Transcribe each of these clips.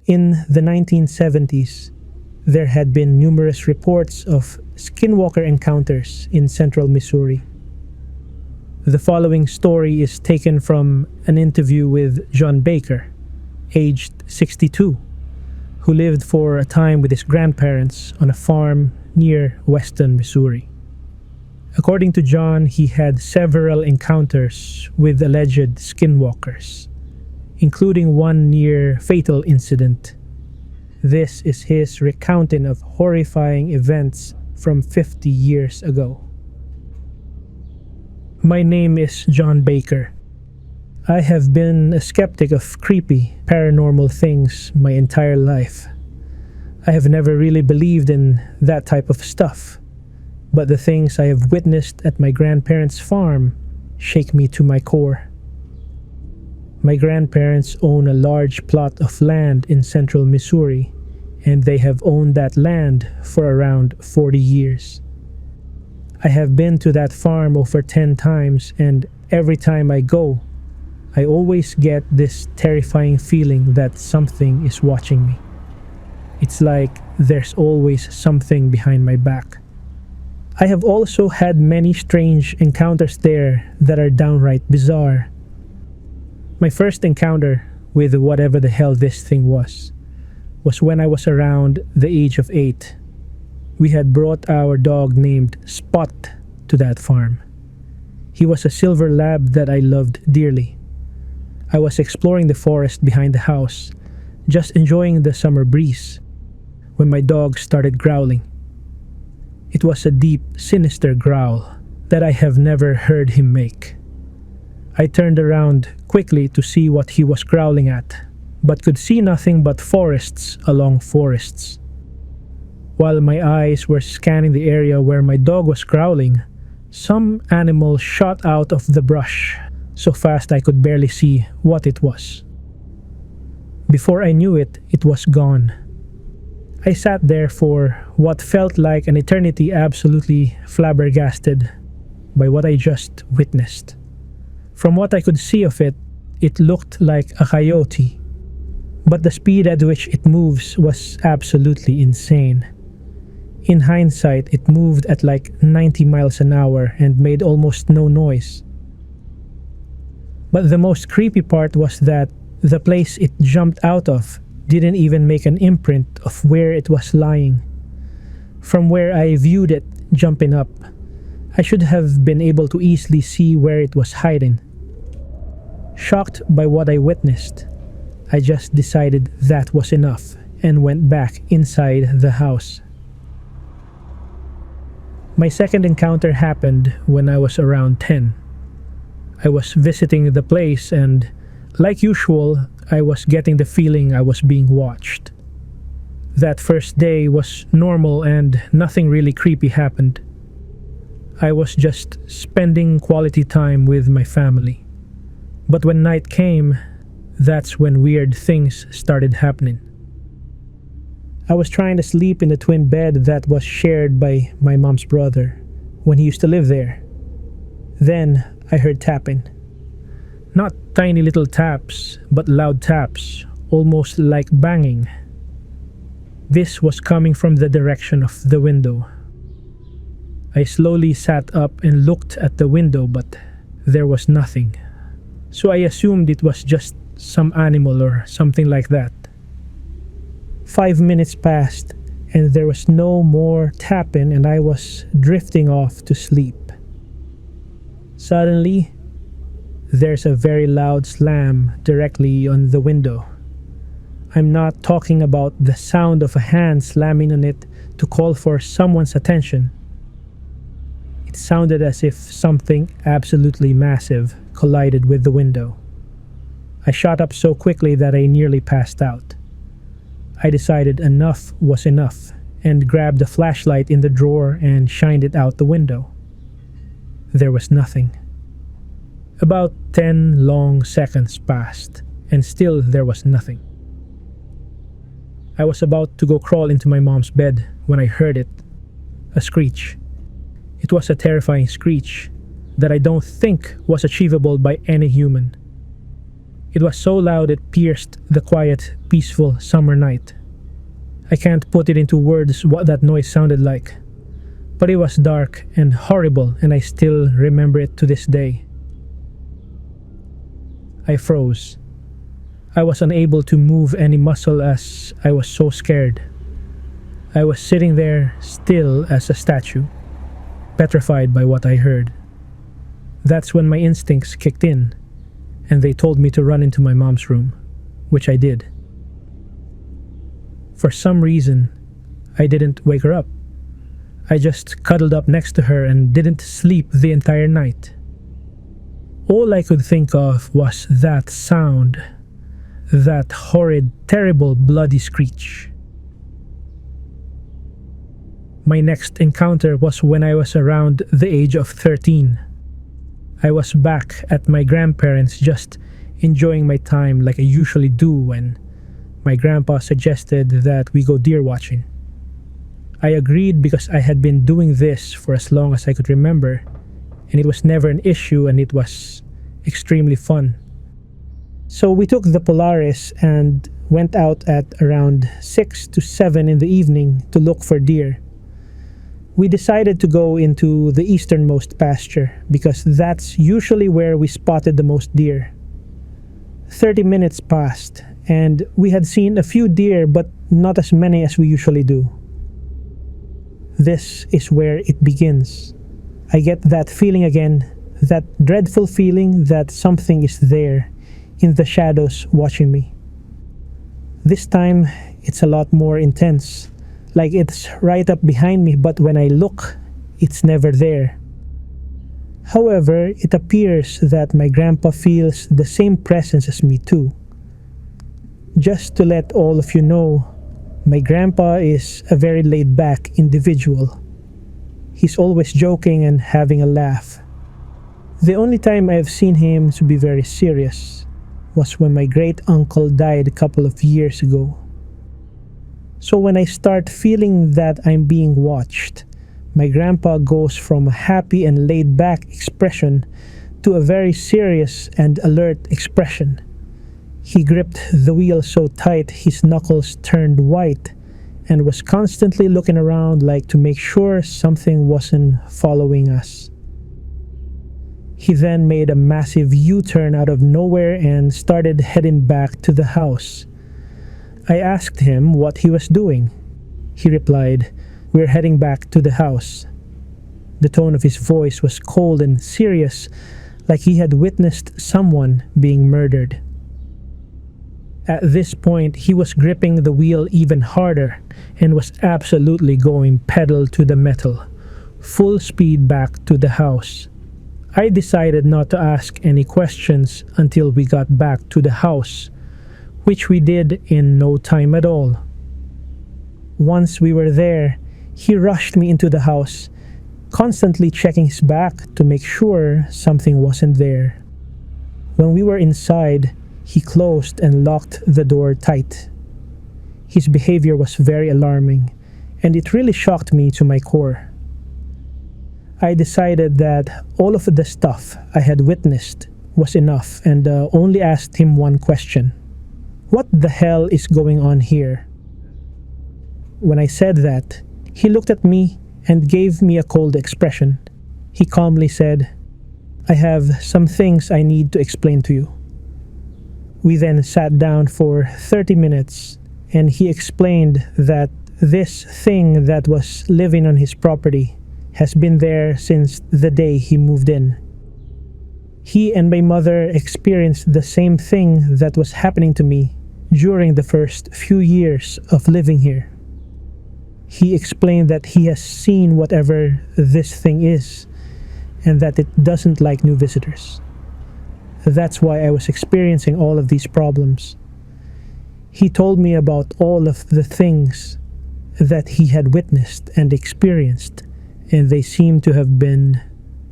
In the 1970s, there had been numerous reports of Skinwalker encounters in central Missouri. The following story is taken from an interview with John Baker, aged 62, who lived for a time with his grandparents on a farm near western Missouri. According to John, he had several encounters with alleged skinwalkers, including one near-fatal incident. This is his recounting of horrifying events from 50 years ago. My name is John Baker. I have been a skeptic of creepy, paranormal things my entire life. I have never really believed in that type of stuff, but the things I have witnessed at my grandparents' farm shake me to my core. My grandparents own a large plot of land in central Missouri, and they have owned that land for around 40 years. I have been to that farm over 10 times, and every time I go, I always get this terrifying feeling that something is watching me. It's like there's always something behind my back. I have also had many strange encounters there that are downright bizarre. My first encounter with whatever the hell this thing was when I was around the age of 8. We had brought our dog named Spot to that farm. He was a silver lab that I loved dearly. I was exploring the forest behind the house, just enjoying the summer breeze, when my dog started growling. It was a deep, sinister growl that I have never heard him make. I turned around quickly to see what he was growling at, but could see nothing but forests along forests. While my eyes were scanning the area where my dog was growling, some animal shot out of the brush so fast I could barely see what it was. Before I knew it, it was gone. I sat there for what felt like an eternity, absolutely flabbergasted by what I just witnessed. From what I could see of it, it looked like a coyote, but the speed at which it moves was absolutely insane. In hindsight, it moved at like 90 miles an hour and made almost no noise. But the most creepy part was that the place it jumped out of didn't even make an imprint of where it was lying. From where I viewed it jumping up, I should have been able to easily see where it was hiding. Shocked by what I witnessed, I just decided that was enough and went back inside the house. My second encounter happened when I was around 10. I was visiting the place and, like usual, I was getting the feeling I was being watched. That first day was normal and nothing really creepy happened. I was just spending quality time with my family. But when night came, that's when weird things started happening. I was trying to sleep in the twin bed that was shared by my mom's brother when he used to live there. Then I heard tapping. Not tiny little taps, but loud taps, almost like banging. This was coming from the direction of the window. I slowly sat up and looked at the window, but there was nothing. So I assumed it was just some animal or something like that. 5 minutes passed and there was no more tapping, and I was drifting off to sleep. Suddenly, there's a very loud slam directly on the window. I'm not talking about the sound of a hand slamming on it to call for someone's attention. It sounded as if something absolutely massive collided with the window. I shot up so quickly that I nearly passed out. I decided enough was enough and grabbed the flashlight in the drawer and shined it out the window. There was nothing. About 10 long seconds passed, and still there was nothing. I was about to go crawl into my mom's bed when I heard it. A screech. It was a terrifying screech that I don't think was achievable by any human. It was so loud it pierced the quiet, peaceful summer night. I can't put it into words what that noise sounded like, but it was dark and horrible, and I still remember it to this day. I froze. I was unable to move any muscle as I was so scared. I was sitting there still as a statue, petrified by what I heard. That's when my instincts kicked in, and they told me to run into my mom's room, which I did. For some reason, I didn't wake her up. I just cuddled up next to her and didn't sleep the entire night. All I could think of was that sound, that horrid, terrible, bloody screech. My next encounter was when I was around the age of 13. I was back at my grandparents' just enjoying my time like I usually do when my grandpa suggested that we go deer watching. I agreed because I had been doing this for as long as I could remember, and it was never an issue and it was extremely fun. So we took the Polaris and went out at around 6 to 7 in the evening to look for deer. We decided to go into the easternmost pasture because that's usually where we spotted the most deer. 30 minutes passed and we had seen a few deer but not as many as we usually do. This is where it begins. I get that feeling again, that dreadful feeling that something is there in the shadows watching me. This time it's a lot more intense. Like it's right up behind me, but when I look, it's never there. However, it appears that my grandpa feels the same presence as me too. Just to let all of you know, my grandpa is a very laid-back individual. He's always joking and having a laugh. The only time I've seen him to be very serious was when my great-uncle died a couple of years ago. So when I start feeling that I'm being watched, my grandpa goes from a happy and laid-back expression to a very serious and alert expression. He gripped the wheel so tight his knuckles turned white and was constantly looking around like to make sure something wasn't following us. He then made a massive U-turn out of nowhere and started heading back to the house. I asked him what he was doing. He replied, "We're heading back to the house." The tone of his voice was cold and serious, like he had witnessed someone being murdered. At this point, he was gripping the wheel even harder and was absolutely going pedal to the metal, full speed back to the house. I decided not to ask any questions until we got back to the house, which we did in no time at all. Once we were there, he rushed me into the house, constantly checking his back to make sure something wasn't there. When we were inside, he closed and locked the door tight. His behavior was very alarming, and it really shocked me to my core. I decided that all of the stuff I had witnessed was enough and only asked him one question. What the hell is going on here? When I said that, he looked at me and gave me a cold expression. He calmly said, "I have some things I need to explain to you." We then sat down for 30 minutes and he explained that this thing that was living on his property has been there since the day he moved in. He and my mother experienced the same thing that was happening to me during the first few years of living here. He explained that he has seen whatever this thing is and that it doesn't like new visitors. That's why I was experiencing all of these problems. He told me about all of the things that he had witnessed and experienced, and they seemed to have been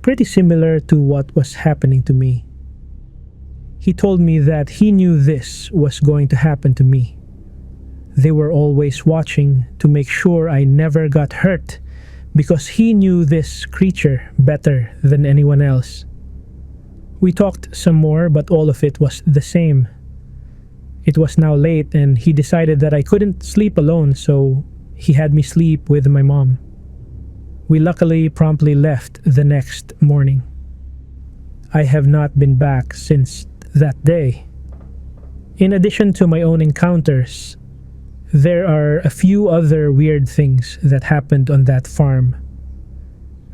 pretty similar to what was happening to me. He told me that he knew this was going to happen to me. They were always watching to make sure I never got hurt because he knew this creature better than anyone else. We talked some more, but all of it was the same. It was now late, and he decided that I couldn't sleep alone, so he had me sleep with my mom. We luckily promptly left the next morning. I have not been back since that day. In addition to my own encounters, there are a few other weird things that happened on that farm.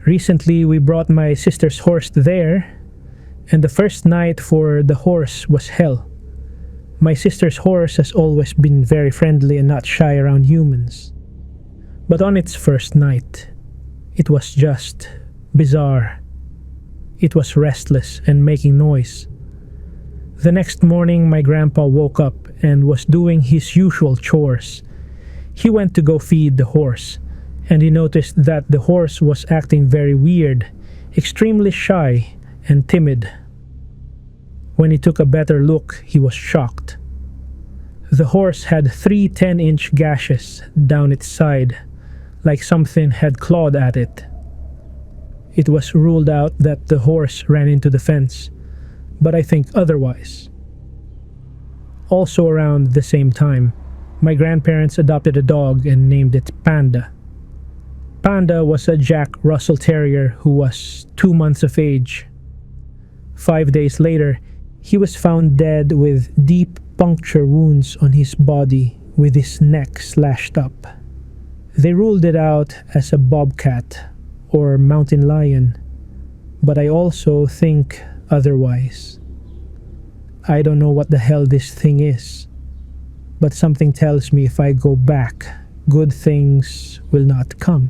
Recently, we brought my sister's horse there, and the first night for the horse was hell. My sister's horse has always been very friendly and not shy around humans. But on its first night, it was just bizarre. It was restless and making noise. The next morning, my grandpa woke up and was doing his usual chores. He went to go feed the horse, and he noticed that the horse was acting very weird, extremely shy and timid. When he took a better look, he was shocked. The horse had 3 10-inch gashes down its side, like something had clawed at it. It was ruled out that the horse ran into the fence, but I think otherwise. Also around the same time, my grandparents adopted a dog and named it Panda. Panda was a Jack Russell Terrier who was 2 months of age. 5 days later, he was found dead with deep puncture wounds on his body with his neck slashed up. They ruled it out as a bobcat or mountain lion, but I also think otherwise. I don't know what the hell this thing is, but something tells me if I go back, good things will not come.